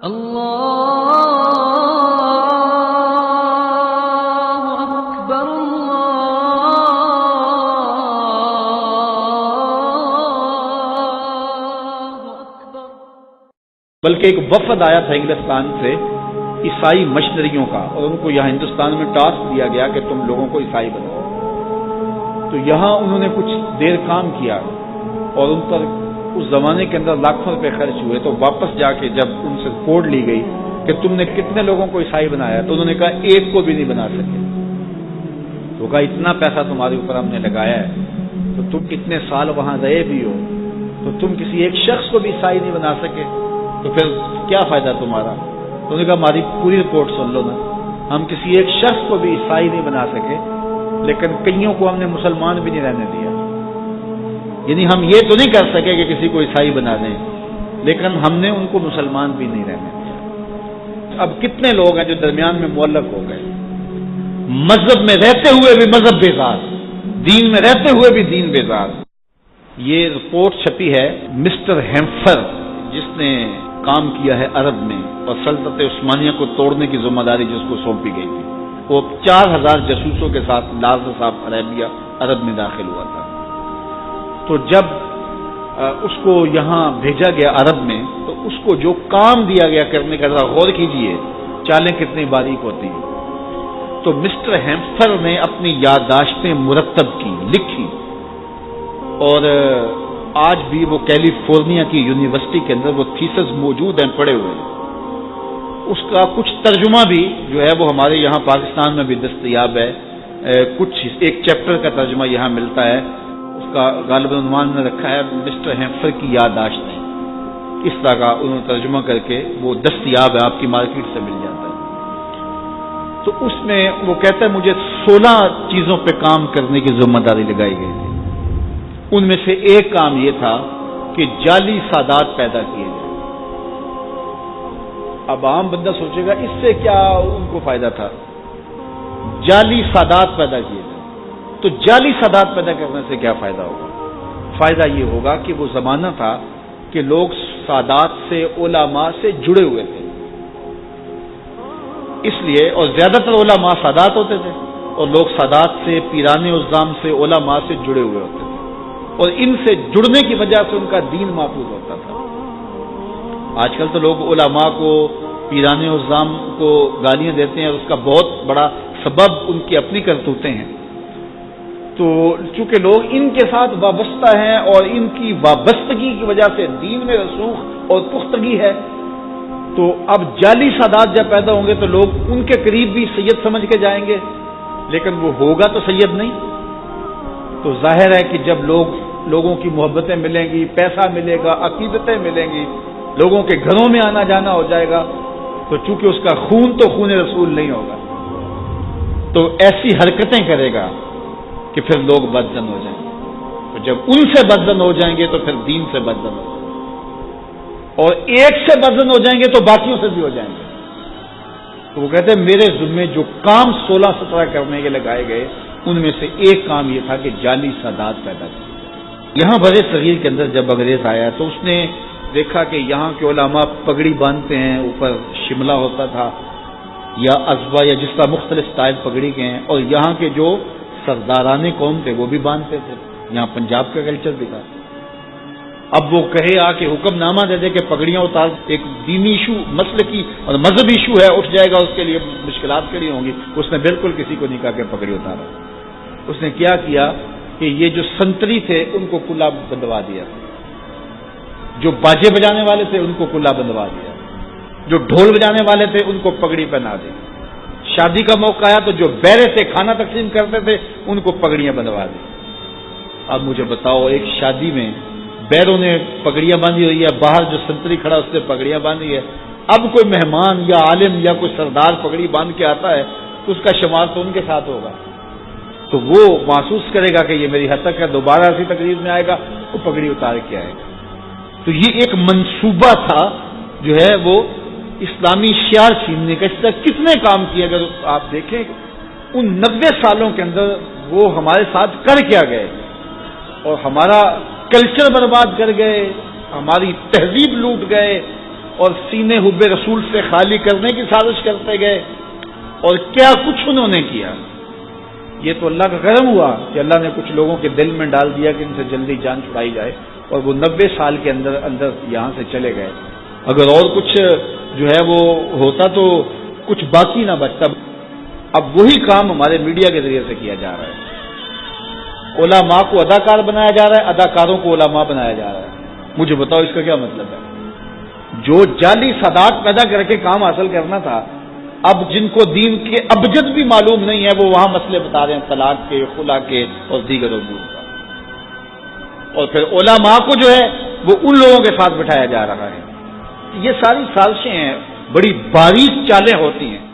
بلکہ ایک وفد آیا تھا انگلستان سے عیسائی مشنریوں کا، اور ان کو یہاں ہندوستان میں ٹاسک دیا گیا کہ تم لوگوں کو عیسائی بناؤ۔ تو یہاں انہوں نے کچھ دیر کام کیا اور ان پر اس زمانے کے اندر لاکھوں روپے خرچ ہوئے، تو واپس جا کے جب ان سے رپورٹ لی گئی کہ تم نے کتنے لوگوں کو عیسائی بنایا، تو انہوں نے کہا ایک کو بھی نہیں بنا سکے۔ تو کہا اتنا پیسہ تمہارے اوپر ہم نے لگایا ہے، تو تم اتنے سال وہاں رہے بھی ہو، تو تم کسی ایک شخص کو بھی عیسائی نہیں بنا سکے، تو پھر کیا فائدہ تمہارا؟ تو انہوں نے کہا ہماری پوری رپورٹ سن لو نا، ہم کسی ایک شخص کو بھی عیسائی نہیں بنا سکے، لیکن کئیوں کو ہم نے مسلمان بھی نہیں رہنے دیا۔ یعنی ہم یہ تو نہیں کر سکے کہ کسی کو عیسائی بنا دیں، لیکن ہم نے ان کو مسلمان بھی نہیں رہنے دیا۔ اب کتنے لوگ ہیں جو درمیان میں معلق ہو گئے، مذہب میں رہتے ہوئے بھی مذہب بیزار، دین میں رہتے ہوئے بھی دین بیزار۔ یہ رپورٹ چھپی ہے مسٹر ہیمفر، جس نے کام کیا ہے عرب میں اور سلطنت عثمانیہ کو توڑنے کی ذمہ داری جس کو سونپی گئی تھی، وہ 4000 جاسوسوں کے ساتھ لازا صاحب عربیہ عرب میں داخل ہوا تھا۔ تو جب اس کو یہاں بھیجا گیا عرب میں، تو اس کو جو کام دیا گیا کرنے کا، ذرا غور کیجئے چالیں کتنی باریک ہوتی ہیں۔ تو مسٹر ہیمفر نے اپنی یادداشتیں مرتب کی، لکھی، اور آج بھی وہ کیلیفورنیا کی یونیورسٹی کے اندر وہ تھیسس موجود ہیں، پڑے ہوئے ہیں۔ اس کا کچھ ترجمہ بھی جو ہے وہ ہمارے یہاں پاکستان میں بھی دستیاب ہے، کچھ ایک چیپٹر کا ترجمہ یہاں ملتا ہے، اس کا غالباً عنوان نے رکھا ہے مسٹر ہیمفر کی یادداشتیں۔ اس طرح کا انہوں نے ترجمہ کر کے وہ دستیاب ہے، آپ کی مارکیٹ سے مل جاتا ہے۔ تو اس میں وہ کہتا ہے مجھے 16 چیزوں پہ کام کرنے کی ذمہ داری لگائی گئی تھی۔ ان میں سے ایک کام یہ تھا کہ جعلی سادات پیدا کیے جائیں۔ اب عام بندہ سوچے گا اس سے کیا ان کو فائدہ تھا؟ جعلی سادات پیدا کیے جائیں، تو جعلی سادات پیدا کرنے سے کیا فائدہ ہوگا؟ فائدہ یہ ہوگا کہ وہ زمانہ تھا کہ لوگ سادات سے، علماء سے جڑے ہوئے تھے، اس لیے، اور زیادہ تر علماء سادات ہوتے تھے، اور لوگ سادات سے، پیران عظام سے، علماء سے جڑے ہوئے ہوتے تھے، اور ان سے جڑنے کی وجہ سے ان کا دین محفوظ ہوتا تھا۔ آج کل تو لوگ علماء کو، پیران عظام کو گالیاں دیتے ہیں، اور اس کا بہت بڑا سبب ان کی اپنی کرتوتیں ہیں۔ تو چونکہ لوگ ان کے ساتھ وابستہ ہیں اور ان کی وابستگی کی وجہ سے دین میں رسوخ اور پختگی ہے، تو اب جعلی سادات جب پیدا ہوں گے تو لوگ ان کے قریب بھی سید سمجھ کے جائیں گے، لیکن وہ ہوگا تو سید نہیں۔ تو ظاہر ہے کہ جب لوگوں کی محبتیں ملیں گی، پیسہ ملے گا، عقیدتیں ملیں گی، لوگوں کے گھروں میں آنا جانا ہو جائے گا، تو چونکہ اس کا خون تو خون رسول نہیں ہوگا، تو ایسی حرکتیں کرے گا کہ پھر لوگ بدزن ہو جائیں گے۔ تو جب ان سے بدزن ہو جائیں گے تو پھر دین سے بدزن ہو جائیں گے، اور ایک سے بدزن ہو جائیں گے تو باقیوں سے بھی ہو جائیں گے۔ تو وہ کہتے ہیں میرے ذمے جو کام 16-17 کرنے کے لگائے گئے، ان میں سے ایک کام یہ تھا کہ جعلی سادات پیدا کی۔ یہاں بر صغیر کے اندر جب انگریز آیا تو اس نے دیکھا کہ یہاں کے علماء پگڑی باندھتے ہیں، اوپر شملہ ہوتا تھا یا ازبا یا جس طرح مختلف سٹائل پگڑی کے ہیں، اور یہاں کے جو سرداران قوم تھے وہ بھی باندھتے تھے، یہاں پنجاب کا کلچر بھی تھا۔ اب وہ کہے آ کے حکم نامہ دے دے کہ پگڑیاں اتار، ایک دینی ایشو، مسلکی اور مذہبی ایشو ہے، اٹھ جائے گا، اس کے لیے مشکلات کھڑی ہوں گی۔ اس نے بالکل کسی کو نہیں کہا کہ پگڑی اتارا۔ اس نے کیا کیا کہ یہ جو سنتری تھے ان کو کلا بندوا دیا، جو باجے بجانے والے تھے ان کو کلا بندوا دیا، جو ڈھول بجانے والے تھے ان کو پگڑی پہنا دی۔ شادی کا موقع آیا تو جو بیرے سے کھانا تقسیم کرتے تھے ان کو پگڑیاں بندوا دی۔ اب مجھے بتاؤ، ایک شادی میں بیروں نے پگڑیاں باندھی ہوئی ہے، باہر جو سنتری کھڑا اس نے پگڑیاں باندھی ہے، اب کوئی مہمان یا عالم یا کوئی سردار پگڑی باندھ کے آتا ہے تو اس کا شمار تو ان کے ساتھ ہوگا، تو وہ محسوس کرے گا کہ یہ میری حد تک ہے، دوبارہ ایسی تقریب میں آئے گا وہ پگڑی اتار کے آئے گا۔ تو یہ ایک منصوبہ تھا جو ہے وہ اسلامی شعار چھیننے کا۔ اس طرح کتنے کام کیے، اگر آپ دیکھیں ان 90 سالوں کے اندر وہ ہمارے ساتھ کر کیا گئے، اور ہمارا کلچر برباد کر گئے، ہماری تہذیب لوٹ گئے، اور سینے حب رسول سے خالی کرنے کی سازش کرتے گئے، اور کیا کچھ انہوں نے کیا۔ یہ تو اللہ کا کرم ہوا کہ اللہ نے کچھ لوگوں کے دل میں ڈال دیا کہ ان سے جلدی جان چھڑائی جائے، اور وہ 90 سال کے اندر یہاں سے چلے گئے۔ اگر اور کچھ جو ہے وہ ہوتا تو کچھ باقی نہ بچتا۔ اب وہی کام ہمارے میڈیا کے ذریعے سے کیا جا رہا ہے۔ علماء کو اداکار بنایا جا رہا ہے، اداکاروں کو علماء بنایا جا رہا ہے۔ مجھے بتاؤ اس کا کیا مطلب ہے؟ جو جعلی سادات پیدا کر کے کام حاصل کرنا تھا، اب جن کو دین کے ابجد بھی معلوم نہیں ہے وہ وہاں مسئلے بتا رہے ہیں، طلاق کے، خلا کے اور دیگر امور کا۔ اور پھر علماء کو جو ہے وہ ان لوگوں کے ساتھ بٹھایا جا رہا ہے۔ یہ ساری سازشیں ہیں، بڑی باریک چالیں ہوتی ہیں۔